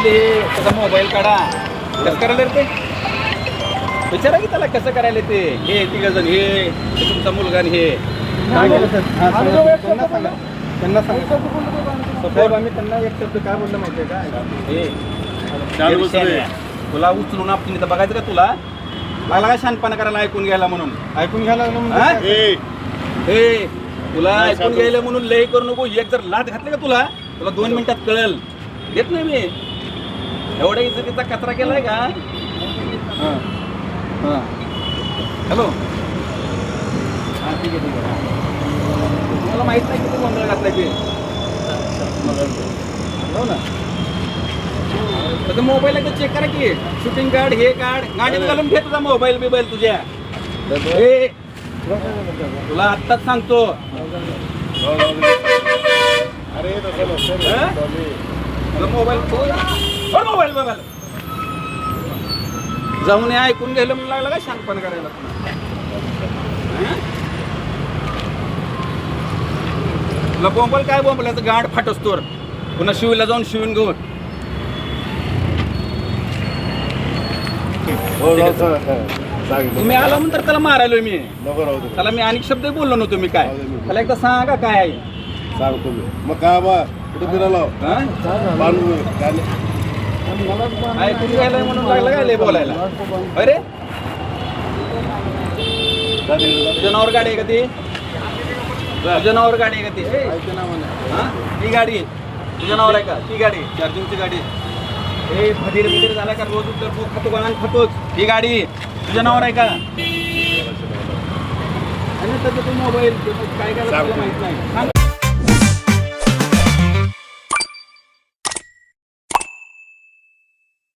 घरातले हे त्याचा मोबाईल काढा. कसं करायला रे ते? विचारा की त्याला कसं करायला ते. हे तिघजण हे तुमचा मुलगा आणि हे त्यांना सांगा साहेब. आम्ही त्यांना एक शब्द काय बोललं माहितीये का, हे विषय नाही. तुला उचलून आपण इथं बघायचं का तुला लागला का शानपणा करायला ऐकून घ्यायला म्हणून ऐकून घ्यायला लागलं हा? म्हणजे हे तुला ऐकून घ्यायला म्हणून लय करू नको. एक जर लात घातली का तुला 2 मिनिटात कळेल. देत नाही मी एवढ्या इज्जतीचा कचरा केलाय का. हॅलो हां ठीक आहे. तुम्हाला माहित नाही किती गोंधळ घातलाय ते. हो ना तर मोबाईल एकदा चेक करा की. शूटिंग काढ हे काढ गाडीत घालून घे तुझा मोबाईल बिबाईल तुझ्या. हे तुला आत्ताच सांगतो. अरे तुला मोबाईल मोबाईल बघायला जाऊन हे ऐकून घ्यायला म्हणून लागला का शांतपण करायला. तुला बोंबल काय बोंबलाचं गाड फाटस तोर पुन्हा शिवीला जाऊन शिवून घेऊन. तुम्ही आला म्हणून तर त्याला मारायलोय मी. त्याला मी अनेक शब्द बोललो नव्हतो मी. काय त्याला एकदा सांगा काय आहे सांगतो मी. मग काय बा कुठे फिरायला ऐकून घ्यायला म्हणून लागला काय लय बोलायला. अरे तुझ्या नावावर गाडी आहे का ती? तुझ्या नावावर गाडी आहे का ती? हा ती गाडी तुझ्या नावावर आहे का? ती गाडी चार्जिंगची गाडी. हे फदीर बिदीर झाला का रोज उठतो खातो गळान खातोच. ही गाडी तुझ्या नावावर आहे का? आणि त्याचं तू मोबाईल काय काय माहित नाही.